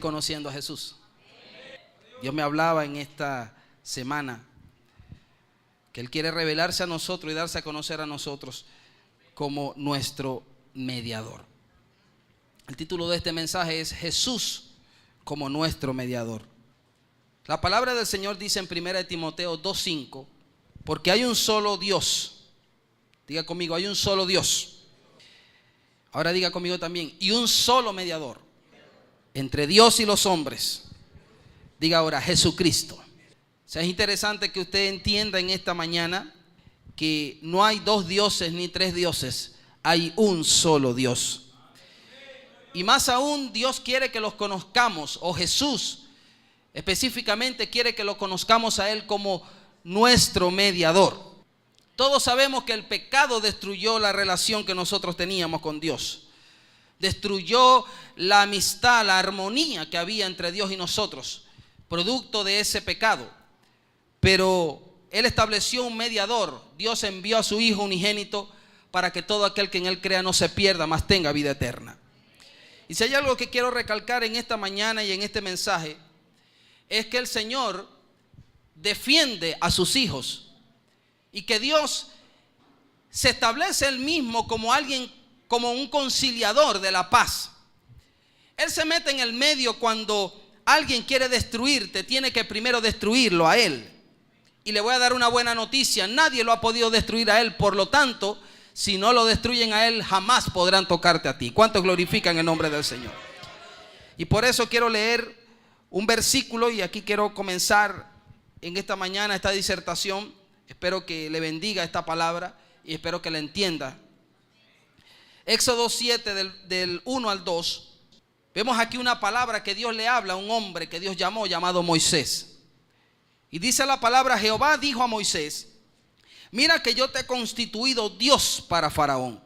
conociendo a Jesús? Dios me hablaba en esta semana que Él quiere revelarse a nosotros y darse a conocer a nosotros como nuestro mediador. El título de este mensaje es Jesús como nuestro mediador. La palabra del Señor dice en 1 Timoteo 2:5, porque hay un solo Dios. Diga conmigo, hay un solo Dios. Ahora diga conmigo también, y un solo mediador entre Dios y los hombres. Diga ahora, Jesucristo. O sea, es interesante que usted entienda en esta mañana que no hay dos dioses ni tres dioses, hay un solo Dios. Y más aún, Dios quiere que los conozcamos, o Jesús específicamente quiere que lo conozcamos a Él como nuestro mediador. Todos sabemos que el pecado destruyó la relación que nosotros teníamos con Dios. Destruyó la amistad, la armonía que había entre Dios y nosotros, producto de ese pecado. Pero Él estableció un mediador. Dios envió a su Hijo unigénito para que todo aquel que en Él crea no se pierda, mas tenga vida eterna. Y si hay algo que quiero recalcar en esta mañana y en este mensaje, es que el Señor defiende a sus hijos y que Dios se establece Él mismo como alguien, como un conciliador de la paz. Él se mete en el medio cuando alguien quiere destruirte, tiene que primero destruirlo a Él. Y le voy a dar una buena noticia, nadie lo ha podido destruir a Él, por lo tanto, si no lo destruyen a Él, jamás podrán tocarte a ti. ¿Cuántos glorifican el nombre del Señor? Y por eso quiero leer un versículo, y aquí quiero comenzar en esta mañana esta disertación. Espero que le bendiga esta palabra y espero que la entienda. Éxodo 7 del 1 al 2. Vemos aquí una palabra que Dios le habla a un hombre que Dios llamó, llamado Moisés. Y dice la palabra: Jehová dijo a Moisés: mira que yo te he constituido Dios para Faraón,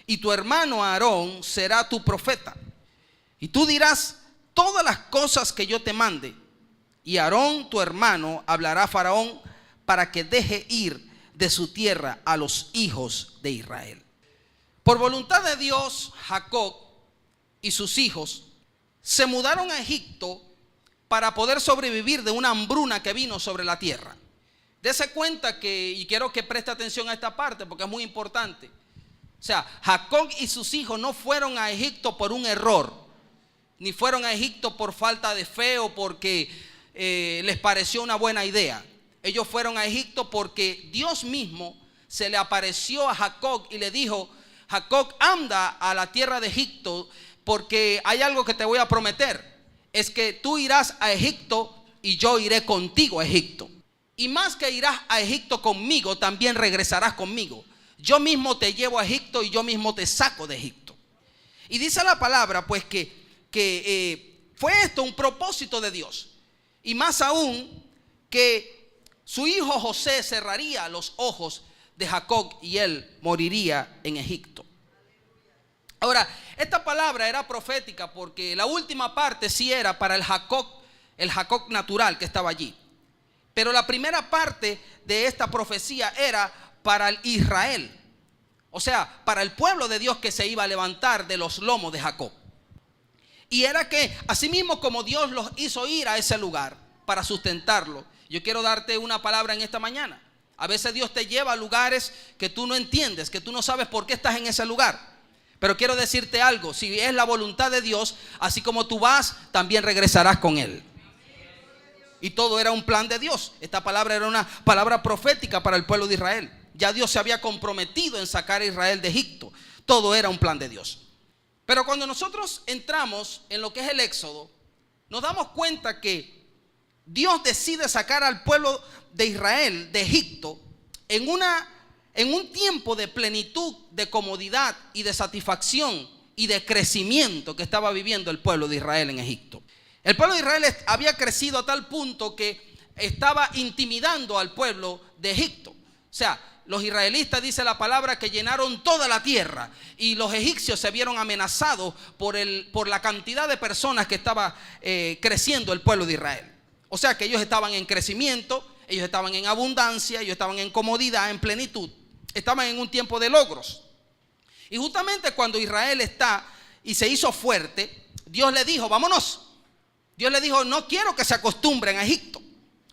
y tu hermano Aarón será tu profeta. Y tú dirás todas las cosas que yo te mande, y Aarón tu hermano hablará a Faraón para que deje ir de su tierra a los hijos de Israel. Por voluntad de Dios, Jacob y sus hijos se mudaron a Egipto para poder sobrevivir de una hambruna que vino sobre la tierra. Dese cuenta que, y quiero que preste atención a esta parte porque es muy importante. O sea, Jacob y sus hijos no fueron a Egipto por un error, ni fueron a Egipto por falta de fe o porque les pareció una buena idea. Ellos fueron a Egipto porque Dios mismo se le apareció a Jacob y le dijo: Jacob, anda a la tierra de Egipto, porque hay algo que te voy a prometer. Es que tú irás a Egipto y yo iré contigo a Egipto. Y más que irás a Egipto conmigo, también regresarás conmigo. Yo mismo te llevo a Egipto y yo mismo te saco de Egipto. Y dice la palabra pues que fue esto un propósito de Dios. Y más aún que su hijo José cerraría los ojos de Jacob y él moriría en Egipto. Ahora, esta palabra era profética porque la última parte sí era para el Jacob natural que estaba allí. Pero la primera parte de esta profecía era para el Israel. O sea, para el pueblo de Dios que se iba a levantar de los lomos de Jacob. Y era que, así mismo como Dios los hizo ir a ese lugar para sustentarlo, yo quiero darte una palabra en esta mañana. A veces Dios te lleva a lugares que tú no entiendes, que tú no sabes por qué estás en ese lugar. Pero quiero decirte algo: si es la voluntad de Dios, así como tú vas, también regresarás con Él. Y todo era un plan de Dios. Esta palabra era una palabra profética para el pueblo de Israel. Ya Dios se había comprometido en sacar a Israel de Egipto. Todo era un plan de Dios. Pero cuando nosotros entramos en lo que es el Éxodo, nos damos cuenta que Dios decide sacar al pueblo de Israel de Egipto en un tiempo de plenitud, de comodidad y de satisfacción y de crecimiento que estaba viviendo el pueblo de Israel en Egipto. El pueblo de Israel había crecido a tal punto que estaba intimidando al pueblo de Egipto. O sea, los israelitas, dice la palabra, que llenaron toda la tierra, y los egipcios se vieron amenazados por la cantidad de personas que estaba creciendo el pueblo de Israel. O sea que ellos estaban en crecimiento, ellos estaban en abundancia, ellos estaban en comodidad, en plenitud, estaban en un tiempo de logros. Y justamente cuando Israel está y se hizo fuerte, Dios le dijo: vámonos, Dios le dijo, no quiero que se acostumbren a Egipto.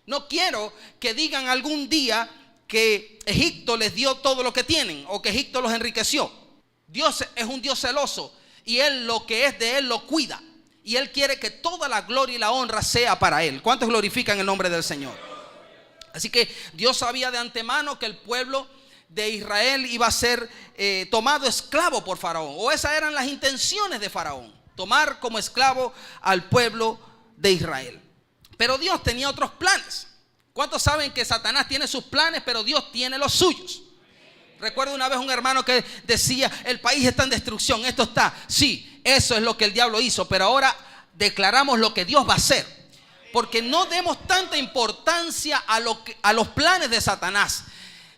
No quiero que digan algún día que Egipto les dio todo lo que tienen o que Egipto los enriqueció. Dios es un Dios celoso y Él lo que es de Él lo cuida. Y Él quiere que toda la gloria y la honra sea para Él. ¿Cuántos glorifican el nombre del Señor? Así que Dios sabía de antemano que el pueblo de Israel iba a ser tomado esclavo por Faraón. O esas eran las intenciones de Faraón, tomar como esclavo al pueblo de Israel. Pero Dios tenía otros planes. ¿Cuántos saben que Satanás tiene sus planes, pero Dios tiene los suyos? Recuerdo una vez un hermano que decía, el país está en destrucción, esto está. Sí, eso es lo que el diablo hizo, pero ahora declaramos lo que Dios va a hacer. Porque no demos tanta importancia a los planes de Satanás,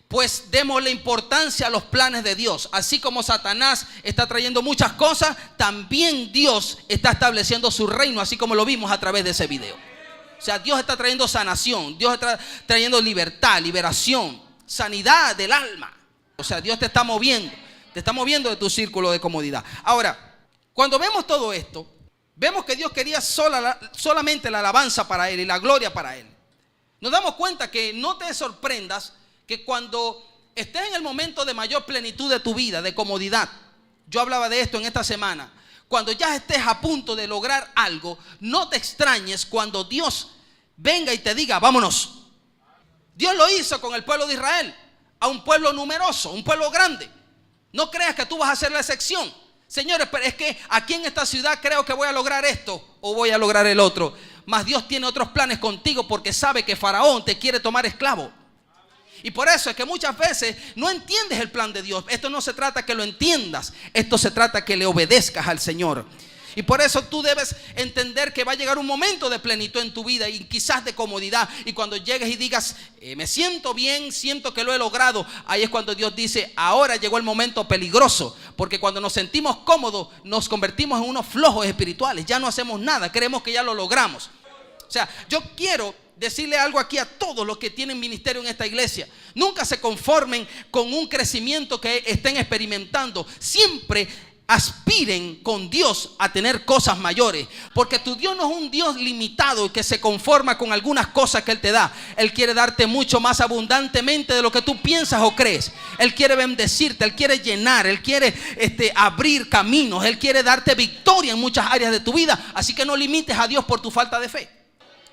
pues démosle importancia a los planes de Dios. Así como Satanás está trayendo muchas cosas, también Dios está estableciendo su reino, así como lo vimos a través de ese video. O sea, Dios está trayendo sanación, Dios está trayendo libertad, liberación, sanidad del alma. O sea, Dios te está moviendo de tu círculo de comodidad. Ahora, cuando vemos todo esto, vemos que Dios quería solamente la alabanza para Él y la gloria para Él. Nos damos cuenta que no te sorprendas que cuando estés en el momento de mayor plenitud de tu vida, de comodidad, yo hablaba de esto en esta semana, cuando ya estés a punto de lograr algo, no te extrañes cuando Dios venga y te diga, vámonos. Dios lo hizo con el pueblo de Israel, a un pueblo numeroso, un pueblo grande. No creas que tú vas a ser la excepción. Señores, pero es que aquí en esta ciudad creo que voy a lograr esto o voy a lograr el otro. Mas Dios tiene otros planes contigo porque sabe que Faraón te quiere tomar esclavo. Y por eso es que muchas veces no entiendes el plan de Dios. Esto no se trata que lo entiendas, esto se trata que le obedezcas al Señor. Y por eso tú debes entender que va a llegar un momento de plenitud en tu vida y quizás de comodidad. Y cuando llegues y digas, me siento bien, siento que lo he logrado, ahí es cuando Dios dice, ahora llegó el momento peligroso. Porque cuando nos sentimos cómodos, nos convertimos en unos flojos espirituales. Ya no hacemos nada, creemos que ya lo logramos. O sea, yo quiero decirle algo aquí a todos los que tienen ministerio en esta iglesia. Nunca se conformen con un crecimiento que estén experimentando. Siempre aspiren con Dios a tener cosas mayores. Porque tu Dios no es un Dios limitado y que se conforma con algunas cosas que Él te da. Él quiere darte mucho más abundantemente de lo que tú piensas o crees. Él quiere bendecirte, Él quiere llenar, Él quiere abrir caminos, Él quiere darte victoria en muchas áreas de tu vida. Así que no limites a Dios por tu falta de fe.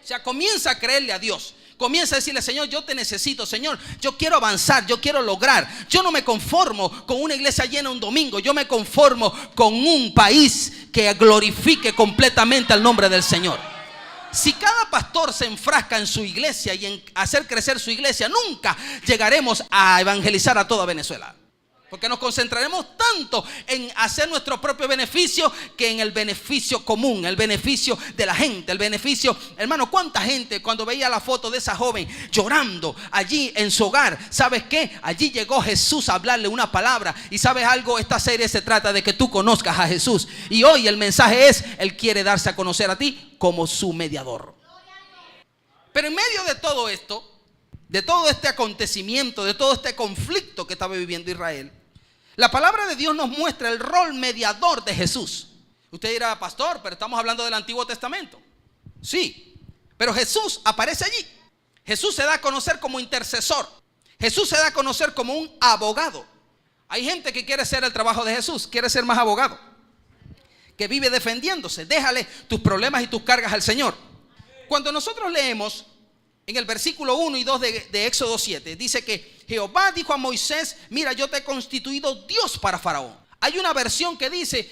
O sea, comienza a creerle a Dios. Comienza a decirle, Señor, yo te necesito. Señor, yo quiero avanzar, yo quiero lograr. Yo no me conformo con una iglesia llena un domingo. Yo me conformo con un país que glorifique completamente al nombre del Señor. Si cada pastor se enfrasca en su iglesia y en hacer crecer su iglesia, nunca llegaremos a evangelizar a toda Venezuela. Porque nos concentraremos tanto en hacer nuestro propio beneficio que en el beneficio común, el beneficio de la gente, el beneficio. Hermano, ¿cuánta gente cuando veía la foto de esa joven llorando allí en su hogar? ¿Sabes qué? Allí llegó Jesús a hablarle una palabra. Y ¿sabes algo? Esta serie se trata de que tú conozcas a Jesús. Y hoy el mensaje es, Él quiere darse a conocer a ti como su mediador. Pero en medio de todo esto, de todo este acontecimiento, de todo este conflicto que estaba viviendo Israel, la palabra de Dios nos muestra el rol mediador de Jesús. Usted dirá, pastor, pero estamos hablando del Antiguo Testamento. Sí, pero Jesús aparece allí. Jesús se da a conocer como intercesor. Jesús se da a conocer como un abogado. Hay gente que quiere hacer el trabajo de Jesús, quiere ser más abogado, que vive defendiéndose. Déjale tus problemas y tus cargas al Señor. Cuando nosotros leemos en el versículo 1 y 2 de Éxodo 7, dice que Jehová dijo a Moisés, mira, yo te he constituido Dios para Faraón. Hay una versión que dice,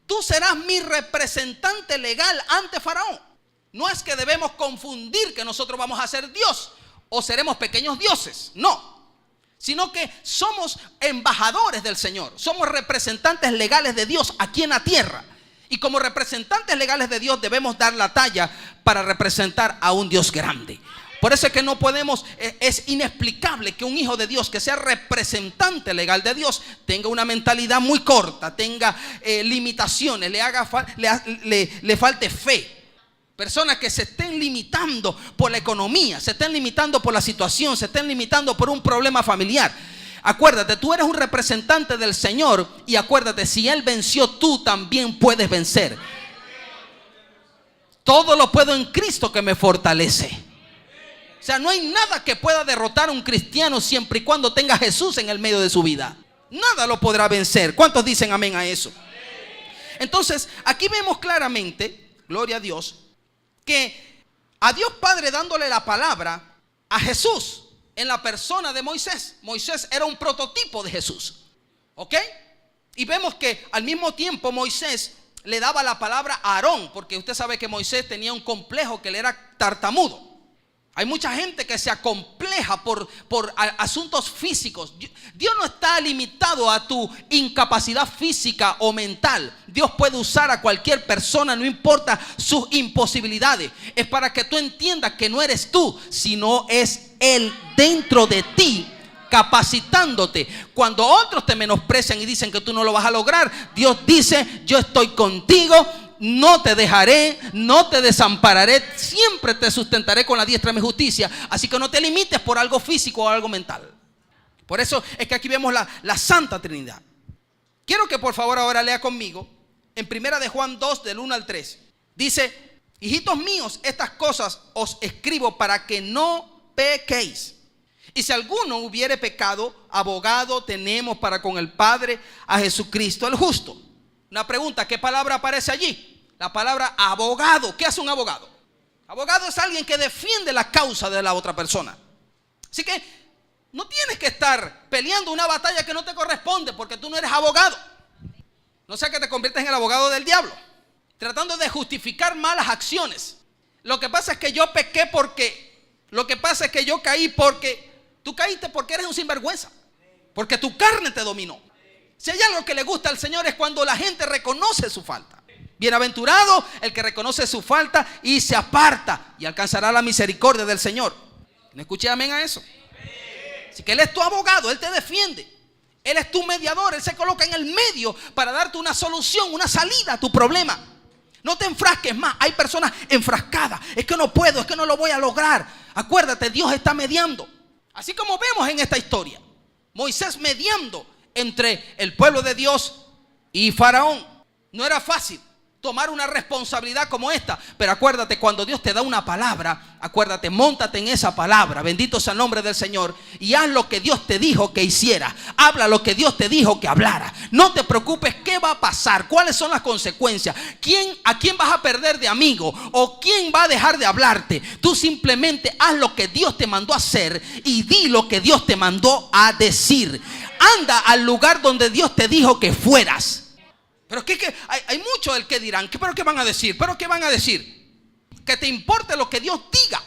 tú serás mi representante legal ante Faraón. No es que debemos confundir que nosotros vamos a ser Dios o seremos pequeños dioses, no. Sino que somos embajadores del Señor, somos representantes legales de Dios aquí en la tierra. Y como representantes legales de Dios debemos dar la talla para representar a un Dios grande. Por eso es que no podemos, es inexplicable que un hijo de Dios que sea representante legal de Dios tenga una mentalidad muy corta, tenga limitaciones, le falte fe. Personas que se estén limitando por la economía, se estén limitando por la situación, se estén limitando por un problema familiar. Acuérdate, tú eres un representante del Señor y acuérdate, si Él venció, tú también puedes vencer. Todo lo puedo en Cristo que me fortalece. O sea, no hay nada que pueda derrotar a un cristiano siempre y cuando tenga a Jesús en el medio de su vida. Nada lo podrá vencer. ¿Cuántos dicen amén a eso? Entonces, aquí vemos claramente, gloria a Dios, que a Dios Padre dándole la palabra a Jesús en la persona de Moisés. Moisés era un prototipo de Jesús. ¿Ok? Y vemos que al mismo tiempo Moisés le daba la palabra a Aarón, porque usted sabe que Moisés tenía un complejo, que él era tartamudo. Hay mucha gente que se acompleja por asuntos físicos. Dios no está limitado a tu incapacidad física o mental. Dios puede usar a cualquier persona, no importa sus imposibilidades. Es para que tú entiendas que no eres tú, sino es Él dentro de ti, capacitándote. Cuando otros te menosprecian y dicen que tú no lo vas a lograr, Dios dice: yo estoy contigo, no te dejaré, no te desampararé, siempre te sustentaré con la diestra de mi justicia. Así que no te limites por algo físico o algo mental. Por eso es que aquí vemos la Santa Trinidad. Quiero que por favor ahora lea conmigo en 1 de Juan 2 del 1 al 3. Dice: hijitos míos, estas cosas os escribo para que no pequéis. Y si alguno hubiere pecado, abogado tenemos para con el Padre, a Jesucristo el justo. Una pregunta: ¿qué palabra aparece allí? La palabra abogado. ¿Qué hace un abogado? Abogado es alguien que defiende la causa de la otra persona. Así que no tienes que estar peleando una batalla que no te corresponde, porque tú no eres abogado. No sea que te conviertas en el abogado del diablo, tratando de justificar malas acciones. Lo que pasa es que yo pequé porque, lo que pasa es que yo caí porque. Tú caíste porque eres un sinvergüenza, porque tu carne te dominó. Si hay algo que le gusta al Señor es cuando la gente reconoce su falta. Bienaventurado el que reconoce su falta y se aparta, y alcanzará la misericordia del Señor. ¿No escuché amén a eso? Así que Él es tu abogado, Él te defiende. Él es tu mediador, Él se coloca en el medio para darte una solución, una salida a tu problema. No te enfrasques más. Hay personas enfrascadas: es que no puedo, es que no lo voy a lograr. Acuérdate, Dios está mediando. Así como vemos en esta historia, Moisés mediando entre el pueblo de Dios y Faraón. No era fácil tomar una responsabilidad como esta, pero acuérdate, cuando Dios te da una palabra, acuérdate, móntate en esa palabra, bendito sea el nombre del Señor, y haz lo que Dios te dijo que hiciera. Habla lo que Dios te dijo que hablara. No te preocupes qué va a pasar, cuáles son las consecuencias, a quién vas a perder de amigo o quién va a dejar de hablarte. Tú simplemente haz lo que Dios te mandó a hacer y di lo que Dios te mandó a decir. Anda al lugar donde Dios te dijo que fueras. Pero hay muchos del que dirán: ¿pero qué van a decir? ¿Pero qué van a decir? Que te importe lo que Dios diga.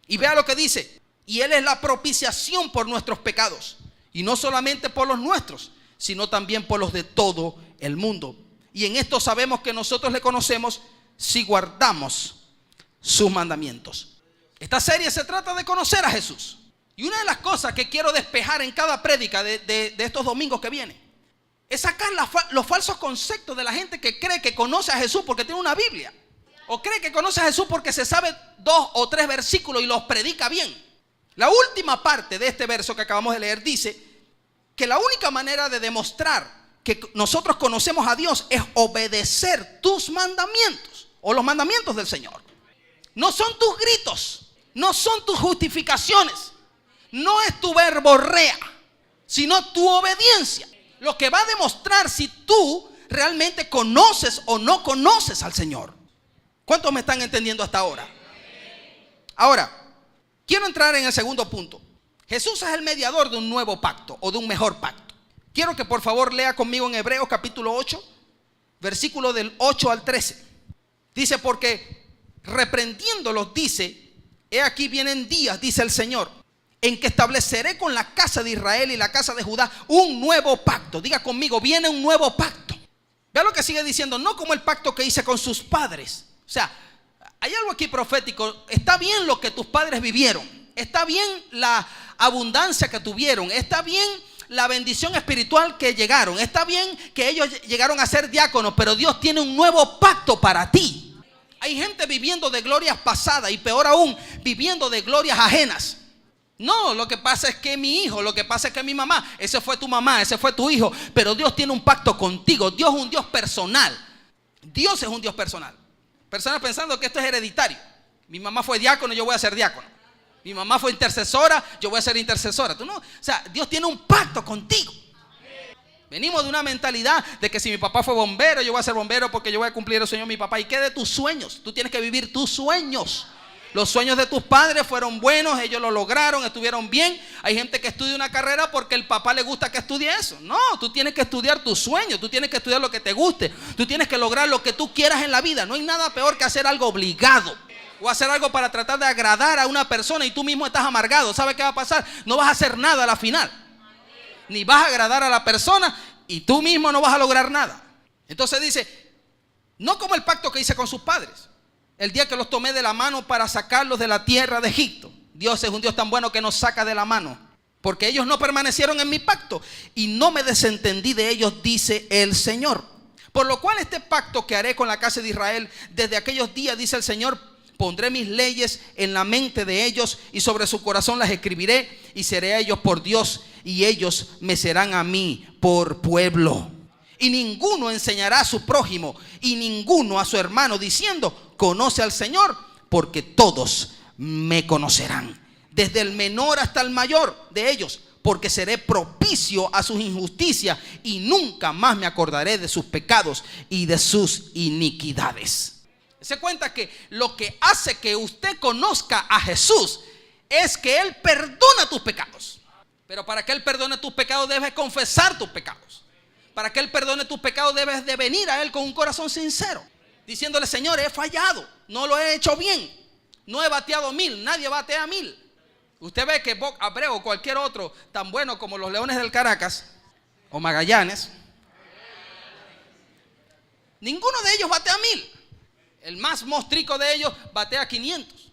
Y vea lo que dice: y Él es la propiciación por nuestros pecados, y no solamente por los nuestros, sino también por los de todo el mundo. Y en esto sabemos que nosotros le conocemos si guardamos sus mandamientos. Esta serie se trata de conocer a Jesús. Y una de las cosas que quiero despejar en cada prédica de estos domingos que vienen es sacar los falsos conceptos de la gente que cree que conoce a Jesús porque tiene una Biblia, o cree que conoce a Jesús porque se sabe 2 o 3 versículos y los predica bien. La última parte de este verso que acabamos de leer dice que la única manera de demostrar que nosotros conocemos a Dios es obedecer tus mandamientos, o los mandamientos del Señor. No son tus gritos, no son tus justificaciones, no es tu verborrea, sino tu obediencia. Lo que va a demostrar si tú realmente conoces o no conoces al Señor. ¿Cuántos me están entendiendo hasta ahora? Ahora, quiero entrar en el segundo punto. Jesús es el mediador de un nuevo pacto, o de un mejor pacto. Quiero que por favor lea conmigo en Hebreos capítulo 8, versículo del 8 al 13. Dice: porque reprendiéndolos dice: he aquí vienen días, dice el Señor, en que estableceré con la casa de Israel y la casa de Judá un nuevo pacto. Diga conmigo: viene un nuevo pacto. Vea lo que sigue diciendo: no como el pacto que hice con sus padres. O sea, hay algo aquí profético. Está bien lo que tus padres vivieron, está bien la abundancia que tuvieron, está bien la bendición espiritual que llegaron, está bien que ellos llegaron a ser diáconos, pero Dios tiene un nuevo pacto para ti. Hay gente viviendo de glorias pasadas, y peor aún, viviendo de glorias ajenas. No, lo que pasa es que mi hijo, lo que pasa es que mi mamá, ese fue tu mamá, ese fue tu hijo, pero Dios tiene un pacto contigo. Dios es un Dios personal. Dios es un Dios personal. Personas pensando que esto es hereditario. Mi mamá fue diácono, yo voy a ser diácono. Mi mamá fue intercesora, yo voy a ser intercesora. Tú no, o sea, Dios tiene un pacto contigo. Venimos de una mentalidad de que si mi papá fue bombero, yo voy a ser bombero porque yo voy a cumplir el sueño de mi papá. ¿Y qué de tus sueños? Tú tienes que vivir tus sueños. Los sueños de tus padres fueron buenos, ellos lo lograron, estuvieron bien. Hay gente que estudia una carrera porque el papá le gusta que estudie eso. No, tú tienes que estudiar tus sueños, tú tienes que estudiar lo que te guste. Tú tienes que lograr lo que tú quieras en la vida. No hay nada peor que hacer algo obligado o hacer algo para tratar de agradar a una persona y tú mismo estás amargado. ¿Sabes qué va a pasar? No vas a hacer nada a la final. Ni vas a agradar a la persona y tú mismo no vas a lograr nada. Entonces dice, no como el pacto que hice con sus padres, el día que los tomé de la mano para sacarlos de la tierra de Egipto. Dios es un Dios tan bueno que nos saca de la mano, porque ellos no permanecieron en mi pacto y no me desentendí de ellos, dice el Señor. Por lo cual este pacto que haré con la casa de Israel desde aquellos días, dice el Señor, pondré mis leyes en la mente de ellos y sobre su corazón las escribiré y seré a ellos por Dios y ellos me serán a mí por pueblo. Y ninguno enseñará a su prójimo y ninguno a su hermano diciendo, conoce al Señor, porque todos me conocerán, desde el menor hasta el mayor de ellos, porque seré propicio a sus injusticias y nunca más me acordaré de sus pecados y de sus iniquidades. Se cuenta que lo que hace que usted conozca a Jesús es que Él perdona tus pecados. Pero para que Él perdone tus pecados debes confesar tus pecados. Para que Él perdone tus pecados debes de venir a Él con un corazón sincero, diciéndole, Señor, he fallado, no lo he hecho bien, no he bateado 1000, nadie batea 1000. Usted ve que Bob Abreu o cualquier otro tan bueno como los Leones del Caracas o Magallanes, ninguno de ellos batea 1000. El más mostrico de ellos batea 500.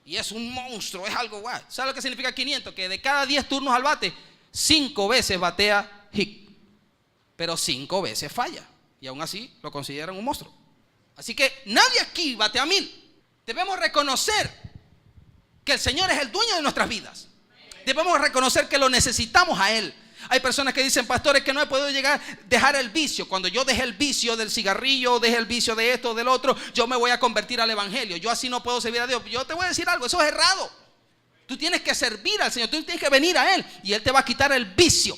Y es un monstruo, es algo guay. ¿Sabe lo que significa 500? Que de cada 10 turnos al bate, 5 veces batea hit, pero 5 veces falla. Y aún así lo consideran un monstruo. Así que nadie aquí batea 1000. Debemos reconocer que el Señor es el dueño de nuestras vidas. Debemos reconocer que lo necesitamos a Él. Hay personas que dicen, pastores, que no he podido dejar el vicio. Cuando yo deje el vicio del cigarrillo, deje el vicio de esto o del otro, yo me voy a convertir al evangelio. Yo así no puedo servir a Dios. Yo te voy a decir algo, eso es errado. Tú tienes que servir al Señor, tú tienes que venir a Él y Él te va a quitar el vicio.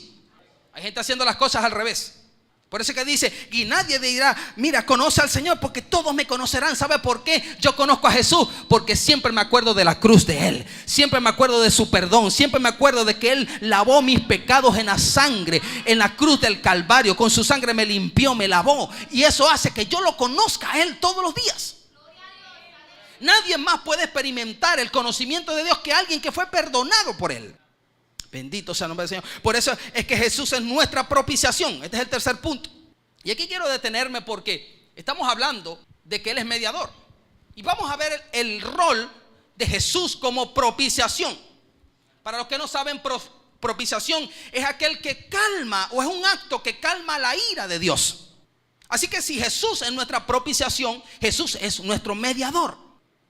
Hay gente haciendo las cosas al revés. Por eso que dice, y nadie dirá, mira, conoce al Señor, porque todos me conocerán. ¿Sabe por qué? Yo conozco a Jesús, porque siempre me acuerdo de la cruz de Él. Siempre me acuerdo de su perdón. Siempre me acuerdo de que Él lavó mis pecados en la sangre, en la cruz del Calvario. Con su sangre me limpió, me lavó. Y eso hace que yo lo conozca a Él todos los días. Nadie más puede experimentar el conocimiento de Dios que alguien que fue perdonado por Él. Bendito sea el nombre del Señor. Por eso es que Jesús es nuestra propiciación. Este es el tercer punto. Y aquí quiero detenerme porque estamos hablando de que Él es mediador. Y vamos a ver el rol de Jesús como propiciación. Para los que no saben, propiciación es aquel que calma, o es un acto que calma la ira de Dios. Así que si Jesús es nuestra propiciación, Jesús es nuestro mediador.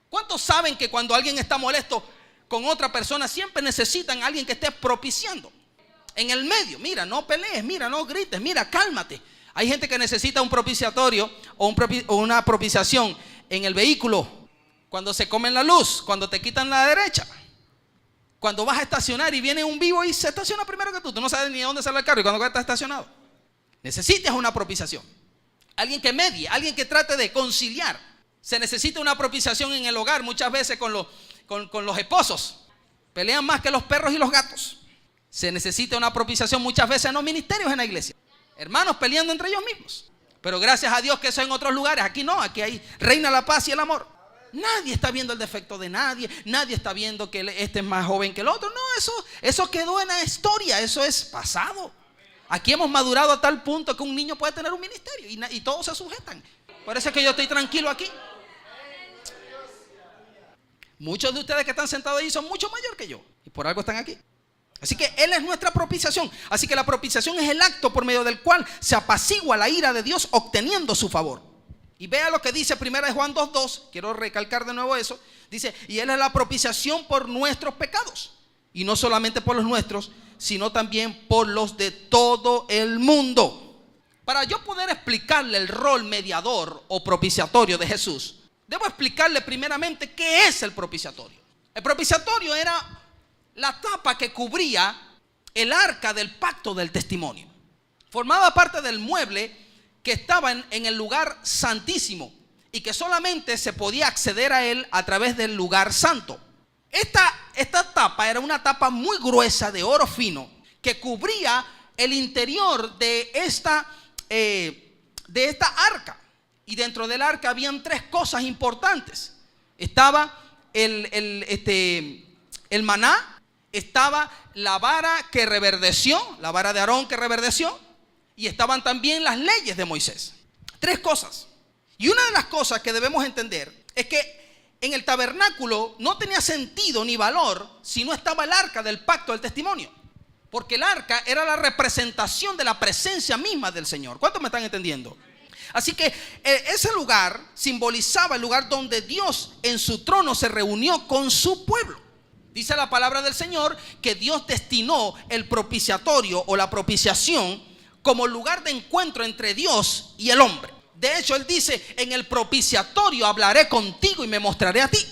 ¿Cuántos saben que cuando alguien está molesto con otra persona, siempre necesitan a alguien que esté propiciando en el medio? Mira, no pelees, mira, no grites, mira, cálmate. Hay gente que necesita un propiciatorio o una propiciación en el vehículo, cuando se comen la luz, cuando te quitan la derecha, cuando vas a estacionar y viene un vivo y se estaciona primero que tú no sabes ni dónde sale el carro y cuando está estacionado. Necesitas una propiciación, alguien que medie, alguien que trate de conciliar. Se necesita una propiciación en el hogar. Muchas veces con los esposos pelean más que los perros y los gatos. Se necesita una propiciación muchas veces en los ministerios, en la iglesia. Hermanos peleando entre ellos mismos. Pero gracias a Dios que eso en otros lugares. Aquí no, aquí reina la paz y el amor. Nadie está viendo el defecto de nadie. Nadie está viendo que este es más joven que el otro. No, eso quedó en la historia. Eso es pasado. Aquí hemos madurado a tal punto que un niño puede tener un ministerio y todos se sujetan. Por eso es que yo estoy tranquilo aquí. Muchos de ustedes que están sentados ahí son mucho mayor que yo y por algo están aquí. Así que Él es nuestra propiciación. Así que la propiciación es el acto por medio del cual se apacigua la ira de Dios obteniendo su favor. Y vea lo que dice 1 Juan 2:2. Quiero recalcar de nuevo eso. Dice, y Él es la propiciación por nuestros pecados. Y no solamente por los nuestros, sino también por los de todo el mundo. Para yo poder explicarle el rol mediador o propiciatorio de Jesús, Debo explicarle primeramente qué es el propiciatorio. El propiciatorio era la tapa que cubría el arca del pacto del testimonio. Formaba parte del mueble que estaba en el lugar santísimo y que solamente se podía acceder a él a través del lugar santo. Esta tapa era una tapa muy gruesa de oro fino que cubría el interior de esta arca. Y dentro del arca habían tres cosas importantes. Estaba el maná, estaba la vara que reverdeció, la vara de Aarón que reverdeció, y estaban también las leyes de Moisés. Tres cosas. Y una de las cosas que debemos entender es que en el tabernáculo no tenía sentido ni valor si no estaba el arca del pacto del testimonio. Porque el arca era la representación de la presencia misma del Señor. ¿Cuántos me están entendiendo? Así que ese lugar simbolizaba el lugar donde Dios en su trono se reunió con su pueblo. Dice la palabra del Señor que Dios destinó el propiciatorio o la propiciación como lugar de encuentro entre Dios y el hombre. De hecho, Él dice, en el propiciatorio hablaré contigo y me mostraré a ti.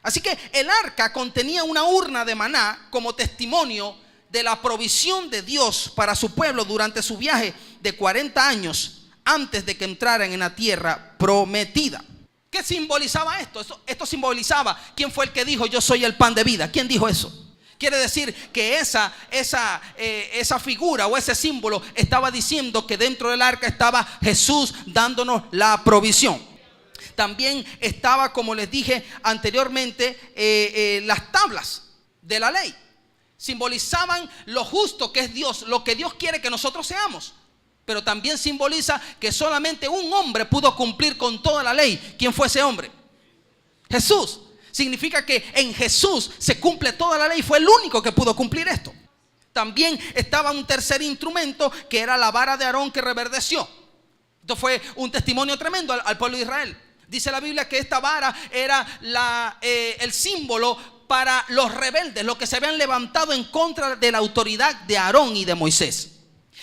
Así que el arca contenía una urna de maná como testimonio de la provisión de Dios para su pueblo durante su viaje de 40 años antes de que entraran en la tierra prometida. ¿Qué simbolizaba esto? Esto simbolizaba quién fue el que dijo yo soy el pan de vida. ¿Quién dijo eso? Quiere decir que esa figura o ese símbolo estaba diciendo que dentro del arca estaba Jesús dándonos la provisión. También estaba, como les dije anteriormente, las tablas de la ley. Simbolizaban lo justo que es Dios, lo que Dios quiere que nosotros seamos. Pero también simboliza que solamente un hombre pudo cumplir con toda la ley. ¿Quién fue ese hombre? Jesús. Significa que en Jesús se cumple toda la ley. Fue el único que pudo cumplir esto. También estaba un tercer instrumento que era la vara de Aarón que reverdeció. Esto fue un testimonio tremendo al pueblo de Israel. Dice la Biblia que esta vara era el símbolo para los rebeldes, los que se habían levantado en contra de la autoridad de Aarón y de Moisés.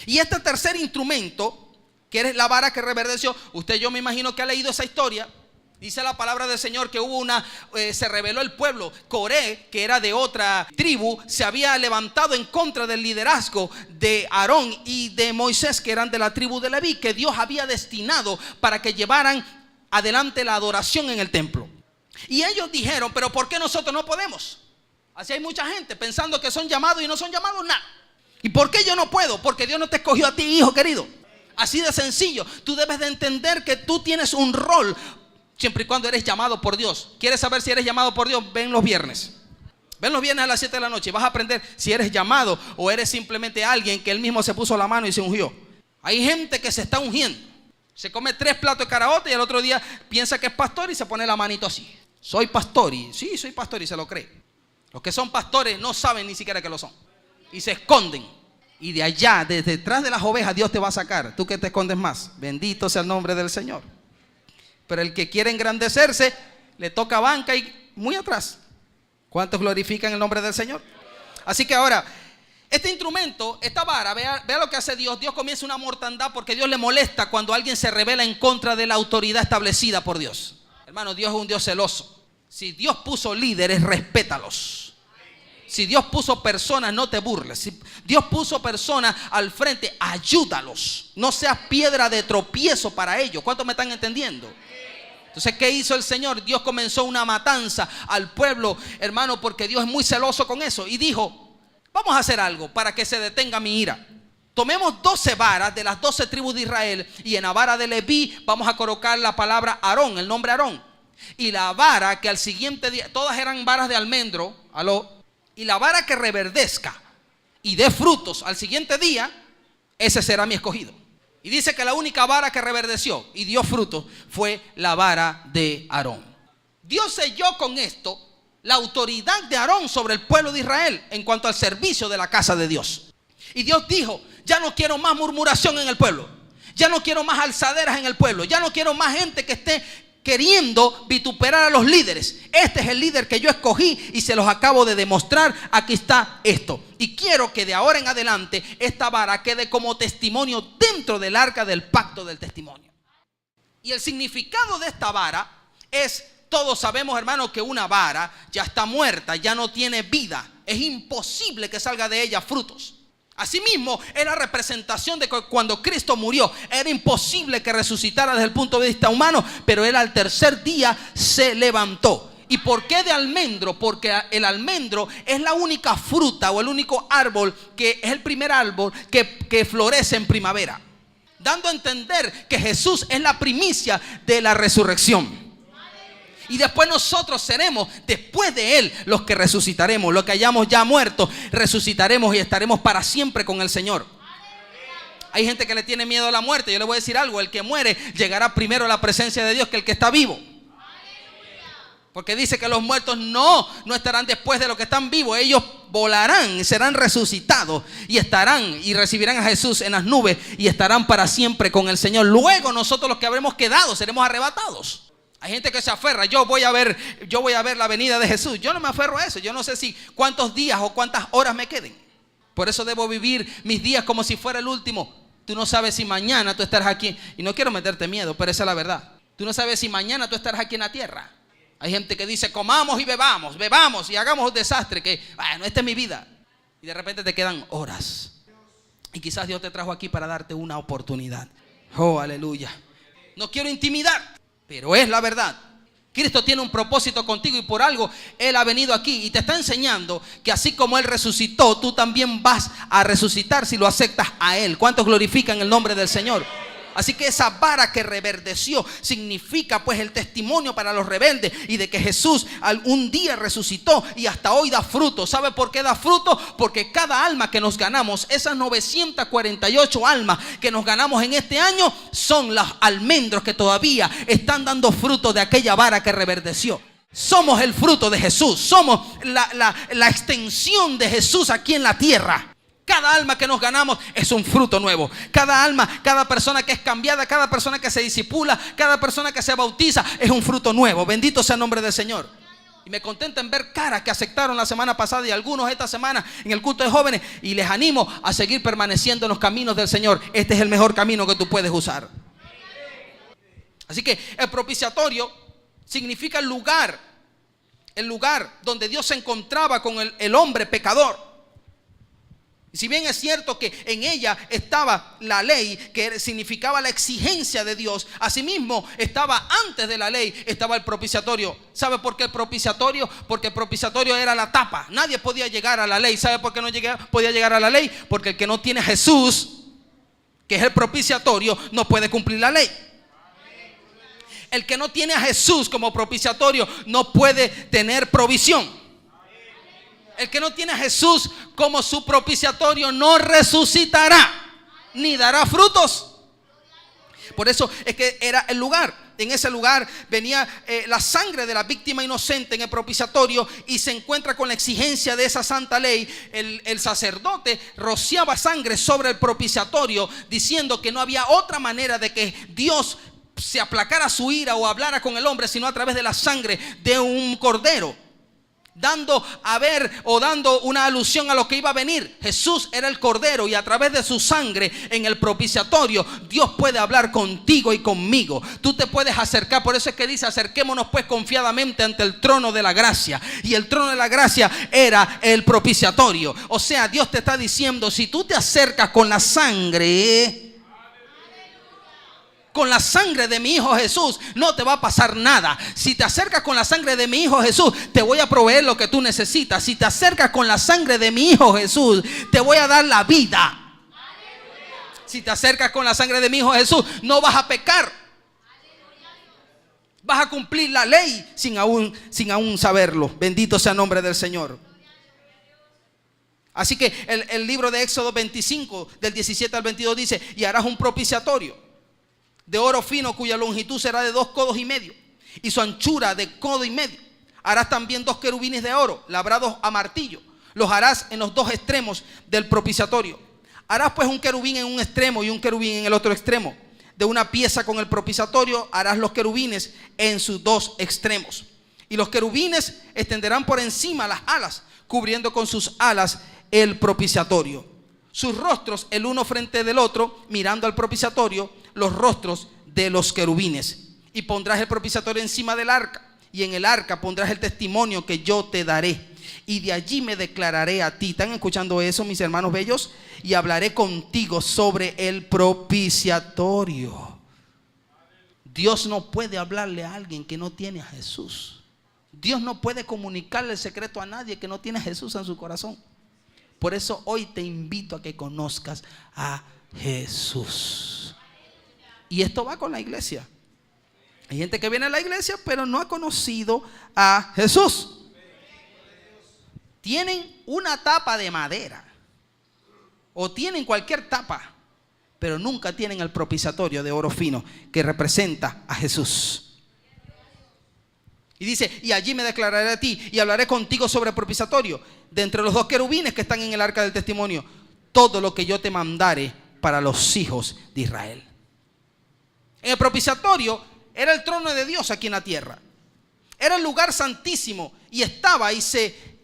Y este tercer instrumento, que es la vara que reverdeció, yo me imagino que ha leído esa historia. Dice la palabra del Señor que se rebeló el pueblo. Coré, que era de otra tribu, se había levantado en contra del liderazgo de Aarón y de Moisés, que eran de la tribu de Leví, que Dios había destinado para que llevaran adelante la adoración en el templo. Y ellos dijeron, pero ¿por qué nosotros no podemos? Así hay mucha gente pensando que son llamados y no son llamados nada. ¿Y por qué yo no puedo? Porque Dios no te escogió a ti, hijo querido. Así de sencillo. Tú debes de entender que tú tienes un rol siempre y cuando eres llamado por Dios. ¿Quieres saber si eres llamado por Dios? Ven los viernes. Ven los viernes a las 7 de la noche. Vas a aprender si eres llamado o eres simplemente alguien que él mismo se puso la mano y se ungió. Hay gente que se está ungiendo. Se come 3 platos de caraota y el otro día piensa que es pastor y se pone la manito así. Soy pastor y sí, soy pastor y se lo cree. Los que son pastores no saben ni siquiera que lo son. Y se esconden. Y de allá, desde detrás de las ovejas, Dios te va a sacar. Tú que te escondes más. Bendito sea el nombre del Señor. Pero el que quiere engrandecerse, le toca banca y muy atrás. ¿Cuántos glorifican el nombre del Señor? Así que ahora, este instrumento, esta vara, vea lo que hace Dios. Dios comienza una mortandad porque Dios le molesta cuando alguien se rebela en contra de la autoridad establecida por Dios. Hermano, Dios es un Dios celoso. Si Dios puso líderes, respétalos. Si Dios puso personas, no te burles. Si Dios puso personas al frente, ayúdalos. No seas piedra de tropiezo para ellos. ¿Cuántos me están entendiendo? Entonces, ¿qué hizo el Señor? Dios comenzó una matanza al pueblo, hermano, porque Dios es muy celoso con eso. Y dijo, vamos a hacer algo para que se detenga mi ira. Tomemos 12 varas de las 12 tribus de Israel y en la vara de Leví vamos a colocar la palabra Aarón, el nombre Aarón. Y la vara que al siguiente día, todas eran varas de almendro, y la vara que reverdezca y dé frutos al siguiente día, ese será mi escogido. Y dice que la única vara que reverdeció y dio fruto fue la vara de Aarón. Dios selló con esto la autoridad de Aarón sobre el pueblo de Israel en cuanto al servicio de la casa de Dios. Y Dios dijo, ya no quiero más murmuración en el pueblo. Ya no quiero más alzaderas en el pueblo. Ya no quiero más gente que esté queriendo vituperar a los líderes. Este es el líder que yo escogí y se los acabo de demostrar. Aquí está esto. Y quiero que de ahora en adelante esta vara quede como testimonio dentro del arca del pacto del testimonio. Y el significado de esta vara Todos sabemos, hermano, que una vara ya está muerta, ya no tiene vida. Es imposible que salga de ella frutos. Asimismo, es la representación de que cuando Cristo murió, era imposible que resucitara desde el punto de vista humano, pero Él al tercer día se levantó. ¿Y por qué de almendro? Porque el almendro es la única fruta o el único árbol que es el primer árbol que florece en primavera, dando a entender que Jesús es la primicia de la resurrección. Y después nosotros seremos, después de Él, los que resucitaremos. Los que hayamos ya muerto, resucitaremos y estaremos para siempre con el Señor. Hay gente que le tiene miedo a la muerte. Yo le voy a decir algo: el que muere llegará primero a la presencia de Dios que el que está vivo. Porque dice que los muertos no estarán después de los que están vivos. Ellos volarán, serán resucitados y estarán y recibirán a Jesús en las nubes y estarán para siempre con el Señor. Luego nosotros, los que habremos quedado, seremos arrebatados. Hay gente que se aferra: yo voy a ver la venida de Jesús. Yo no me aferro a eso. Yo no sé si cuántos días o cuántas horas me queden. Por eso debo vivir mis días como si fuera el último. Tú no sabes si mañana tú estarás aquí. Y no quiero meterte miedo, pero esa es la verdad. Tú no sabes si mañana tú estarás aquí en la tierra. Hay gente que dice: comamos y bebamos y hagamos un desastre, que bueno, esta es mi vida. Y de repente te quedan horas. Y quizás Dios te trajo aquí para darte una oportunidad. Oh, aleluya. No quiero intimidar, pero es la verdad. Cristo tiene un propósito contigo y por algo Él ha venido aquí y te está enseñando que así como Él resucitó, tú también vas a resucitar si lo aceptas a Él. ¿Cuántos glorifican el nombre del Señor? Así que esa vara que reverdeció significa pues el testimonio para los rebeldes y de que Jesús un día resucitó y hasta hoy da fruto. ¿Sabe por qué da fruto? Porque cada alma que nos ganamos, esas 948 almas que nos ganamos en este año, son los almendros que todavía están dando fruto de aquella vara que reverdeció. Somos el fruto de Jesús, somos la extensión de Jesús aquí en la tierra. Cada alma que nos ganamos es un fruto nuevo. Cada alma, cada persona que es cambiada, cada persona que se discipula, cada persona que se bautiza es un fruto nuevo. Bendito sea el nombre del Señor. Y me contenta en ver caras que aceptaron la semana pasada y algunos esta semana en el culto de jóvenes. Y les animo a seguir permaneciendo en los caminos del Señor. Este es el mejor camino que tú puedes usar. Así que el propiciatorio significa el lugar donde Dios se encontraba con el hombre pecador. Y si bien es cierto que en ella estaba la ley, que significaba la exigencia de Dios, asimismo estaba antes de la ley, estaba el propiciatorio. ¿Sabe por qué el propiciatorio? Porque el propiciatorio era la tapa. Nadie podía llegar a la ley. ¿Sabe por qué no podía llegar a la ley? Porque el que no tiene a Jesús, que es el propiciatorio, no puede cumplir la ley. El que no tiene a Jesús como propiciatorio no puede tener provisión. El que no tiene a Jesús como su propiciatorio no resucitará ni dará frutos. Por eso es que era el lugar. En ese lugar venía la sangre de la víctima inocente en el propiciatorio y se encuentra con la exigencia de esa santa ley. El sacerdote rociaba sangre sobre el propiciatorio diciendo que no había otra manera de que Dios se aplacara su ira o hablara con el hombre sino a través de la sangre de un cordero, dando una alusión a lo que iba a venir. Jesús era el cordero y a través de su sangre en el propiciatorio Dios puede hablar contigo y conmigo. Tú te puedes acercar. Por eso es que dice: acerquémonos pues confiadamente ante el trono de la gracia. Y el trono de la gracia era el propiciatorio. O sea, Dios te está diciendo: si tú te acercas con la sangre de mi Hijo Jesús, no te va a pasar nada. Si te acercas con la sangre de mi Hijo Jesús, te voy a proveer lo que tú necesitas. Si te acercas con la sangre de mi Hijo Jesús, te voy a dar la vida. Si te acercas con la sangre de mi Hijo Jesús, no vas a pecar. Vas a cumplir la ley sin aún saberlo. Bendito sea el nombre del Señor. Así que el libro de Éxodo 25, del 17 al 22 dice: y harás un propiciatorio de oro fino, cuya longitud será de 2 codos y medio, y su anchura de codo y medio. Harás también 2 querubines de oro, labrados a martillo. Los harás en los 2 extremos del propiciatorio. Harás pues un querubín en un extremo y un querubín en el otro extremo. De una pieza con el propiciatorio harás los querubines en sus 2 extremos. Y los querubines extenderán por encima las alas, cubriendo con sus alas el propiciatorio. Sus rostros el uno frente del otro, mirando al propiciatorio, los rostros de los querubines. y pondrás el propiciatorio encima del arca, y en el arca pondrás el testimonio que yo te daré, y de allí me declararé a ti. ¿Están escuchando eso, mis hermanos bellos? Y hablaré contigo sobre el propiciatorio. Dios no puede hablarle a alguien que no tiene a Jesús. Dios no puede comunicarle el secreto a nadie que no tiene a Jesús en su corazón. Por eso hoy te invito a que conozcas a Jesús. Y esto va con la iglesia. Hay gente que viene a la iglesia pero no ha conocido a Jesús. Tienen una tapa de madera o tienen cualquier tapa, pero nunca tienen el propiciatorio de oro fino que representa a Jesús. Y dice, y allí me declararé a ti y hablaré contigo sobre el propiciatorio, de entre los dos querubines que están en el arca del testimonio, todo lo que yo te mandare para los hijos de Israel. En el propiciatorio era el trono de Dios aquí en la tierra. Era el lugar santísimo y estaba y se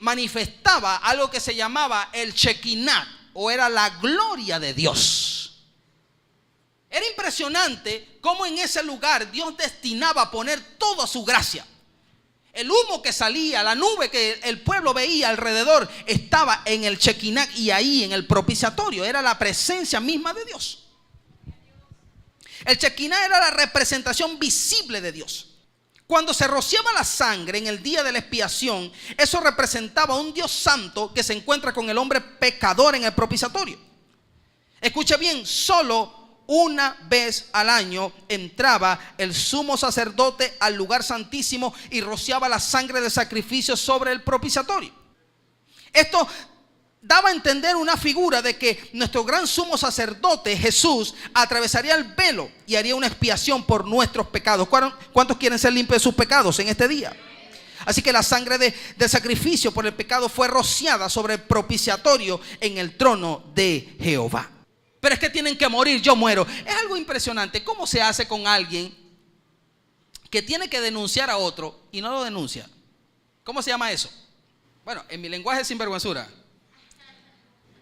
manifestaba algo que se llamaba el Shekinah, o era la gloria de Dios. Era impresionante cómo en ese lugar Dios destinaba a poner toda su gracia. El humo que salía, la nube que el pueblo veía alrededor, estaba en el Shekinah, y ahí en el propiciatorio era la presencia misma de Dios. El Shekinah era la representación visible de Dios. Cuando se rociaba la sangre en el día de la expiación, eso representaba a un Dios santo que se encuentra con el hombre pecador en el propiciatorio. Escucha bien, solo una vez al año entraba el sumo sacerdote al lugar santísimo y rociaba la sangre del sacrificio sobre el propiciatorio. Esto daba a entender una figura de que nuestro gran sumo sacerdote Jesús atravesaría el velo y haría una expiación por nuestros pecados. ¿Cuántos quieren ser limpios de sus pecados en este día? Así que la sangre del sacrificio por el pecado fue rociada sobre el propiciatorio en el trono de Jehová. Pero es que tienen que morir, yo muero. Es algo impresionante. ¿Cómo se hace con alguien que tiene que denunciar a otro y no lo denuncia? ¿Cómo se llama eso? Bueno, en mi lenguaje es sinvergüenzura,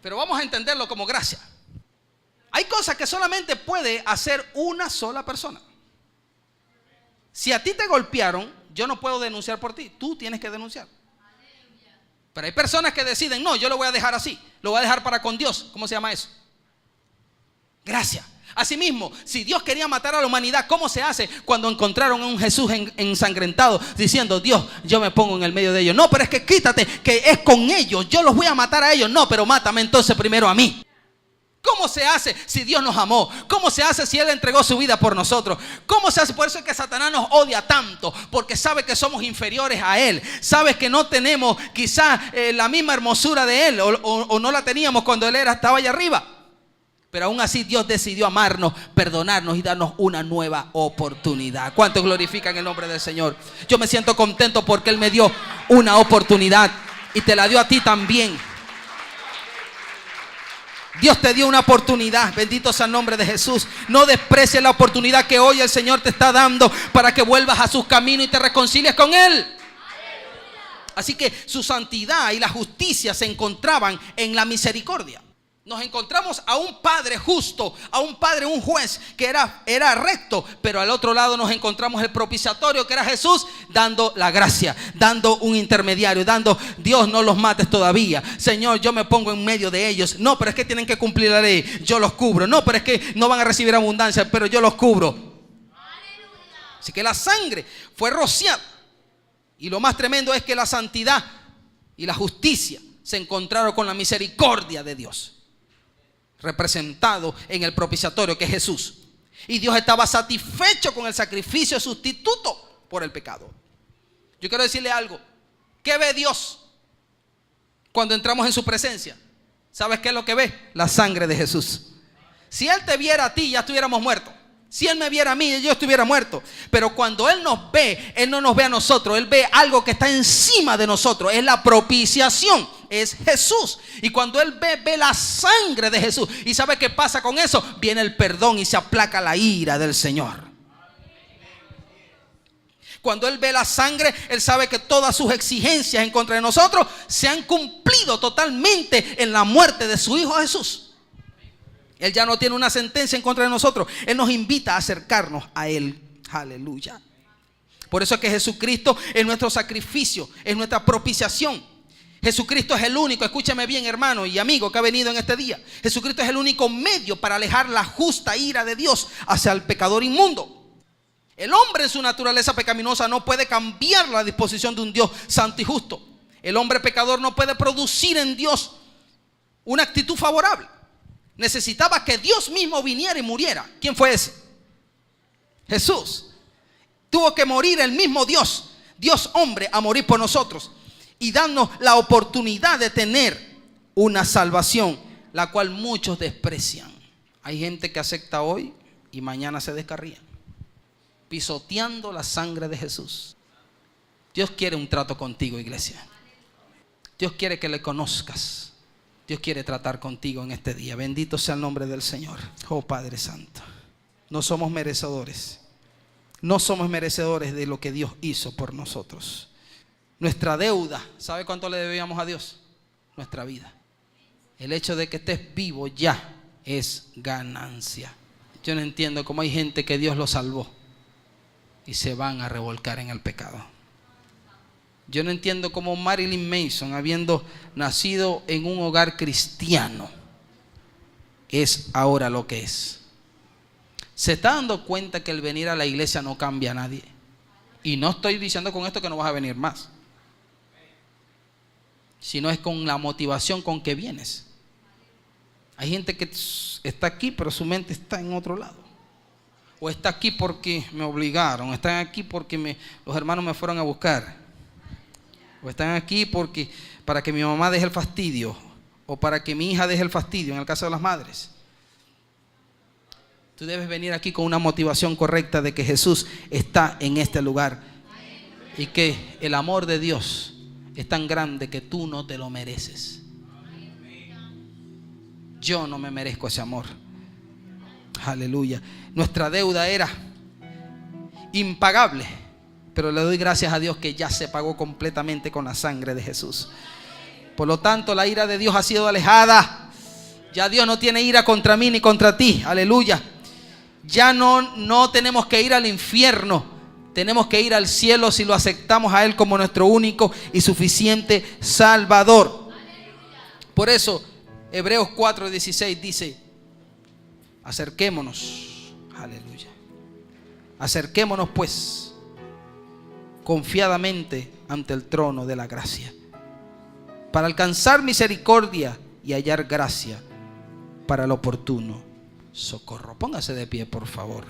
pero vamos a entenderlo como gracia. Hay cosas que solamente puede hacer una sola persona. Si a ti te golpearon, yo no puedo denunciar por ti. Tú tienes que denunciar. Pero hay personas que deciden, no, yo lo voy a dejar así. Lo voy a dejar para con Dios. ¿Cómo se llama eso? Gracia. Asimismo, si Dios quería matar a la humanidad, ¿cómo se hace cuando encontraron a un Jesús ensangrentado diciendo, Dios, yo me pongo en el medio de ellos? No, pero es que quítate, que es con ellos, yo los voy a matar a ellos. No, pero mátame entonces primero a mí. ¿Cómo se hace si Dios nos amó? ¿Cómo se hace si Él entregó su vida por nosotros? ¿Cómo se hace? Por eso es que Satanás nos odia tanto, porque sabe que somos inferiores a Él. Sabe que no tenemos quizás la misma hermosura de Él, o no la teníamos cuando Él estaba allá arriba. Pero aún así Dios decidió amarnos, perdonarnos y darnos una nueva oportunidad. ¿Cuántos glorifican el nombre del Señor? Yo me siento contento porque Él me dio una oportunidad y te la dio a ti también. Dios te dio una oportunidad. Bendito sea el nombre de Jesús. No desprecies la oportunidad que hoy el Señor te está dando para que vuelvas a sus caminos y te reconcilies con Él. Así que su santidad y la justicia se encontraban en la misericordia. Nos encontramos a un padre justo, a un padre, un juez que era recto, pero al otro lado nos encontramos el propiciatorio que era Jesús, dando la gracia, dando un intermediario, dando, Dios, no los mates todavía, Señor, yo me pongo en medio de ellos. No, pero es que tienen que cumplir la ley, yo los cubro. No, pero es que no van a recibir abundancia, pero yo los cubro. Así que la sangre fue rociada, y lo más tremendo es que la santidad y la justicia se encontraron con la misericordia de Dios, representado en el propiciatorio que es Jesús. Y Dios estaba satisfecho con el sacrificio sustituto por el pecado. Yo quiero decirle algo. ¿Qué ve Dios cuando entramos en su presencia? ¿Sabes qué es lo que ve? La sangre de Jesús. Si Él te viera a ti, ya estuviéramos muertos. Si Él me viera a mí, yo estuviera muerto. Pero cuando Él nos ve, Él no nos ve a nosotros. Él ve algo que está encima de nosotros. Es la propiciación. Es Jesús. Y cuando Él ve la sangre de Jesús. ¿Y sabe qué pasa con eso? Viene el perdón y se aplaca la ira del Señor. Cuando Él ve la sangre, Él sabe que todas sus exigencias en contra de nosotros se han cumplido totalmente en la muerte de su Hijo Jesús. Él ya no tiene una sentencia en contra de nosotros. Él nos invita a acercarnos a Él Aleluya. Por eso es que Jesucristo es nuestro sacrificio, es nuestra propiciación. Jesucristo es el único, escúchame bien, hermano y amigo que ha venido en este día. Jesucristo es el único medio para alejar la justa ira de Dios hacia el pecador inmundo. El hombre en su naturaleza pecaminosa no puede cambiar la disposición de un Dios santo y justo. El hombre pecador no puede producir en Dios una actitud favorable. Necesitaba que Dios mismo viniera y muriera. ¿Quién fue ese? Jesús. Tuvo que morir el mismo Dios, Dios hombre, a morir por nosotros y darnos la oportunidad de tener una salvación, la cual muchos desprecian. Hay gente que acepta hoy y mañana se descarría, pisoteando la sangre de Jesús. Dios quiere un trato contigo, iglesia. Dios quiere que le conozcas. Dios quiere tratar contigo en este día. Bendito sea el nombre del Señor. Oh Padre Santo, no somos merecedores. No somos merecedores de lo que Dios hizo por nosotros. Nuestra deuda, ¿sabe cuánto le debíamos a Dios? Nuestra vida. El hecho de que estés vivo ya es ganancia. Yo no entiendo cómo hay gente que Dios lo salvó y se van a revolcar en el pecado. Yo no entiendo cómo Marilyn Manson, habiendo nacido en un hogar cristiano, es ahora lo que es. ¿Se está dando cuenta que el venir a la iglesia no cambia a nadie? Y no estoy diciendo con esto que no vas a venir más, sino es con la motivación con que vienes. Hay gente que está aquí pero su mente está en otro lado. O está aquí porque me obligaron. Están aquí porque los hermanos me fueron a buscar. O están aquí porque para que mi mamá deje el fastidio. O para que mi hija deje el fastidio, en el caso de las madres. Tú debes venir aquí con una motivación correcta de que Jesús está en este lugar y que el amor de Dios es tan grande que tú no te lo mereces. Yo no me merezco ese amor. Aleluya. Nuestra deuda era impagable, pero le doy gracias a Dios que ya se pagó completamente con la sangre de Jesús. Por lo tanto, la ira de Dios ha sido alejada. Ya Dios no tiene ira contra mí ni contra ti. Aleluya. Ya no tenemos que ir al infierno, tenemos que ir al cielo si lo aceptamos a Él como nuestro único y suficiente Salvador. Por eso Hebreos 4:16 dice: acerquémonos, aleluya, acerquémonos pues confiadamente ante el trono de la gracia, para alcanzar misericordia y hallar gracia para el oportuno socorro. Póngase de pie, por favor.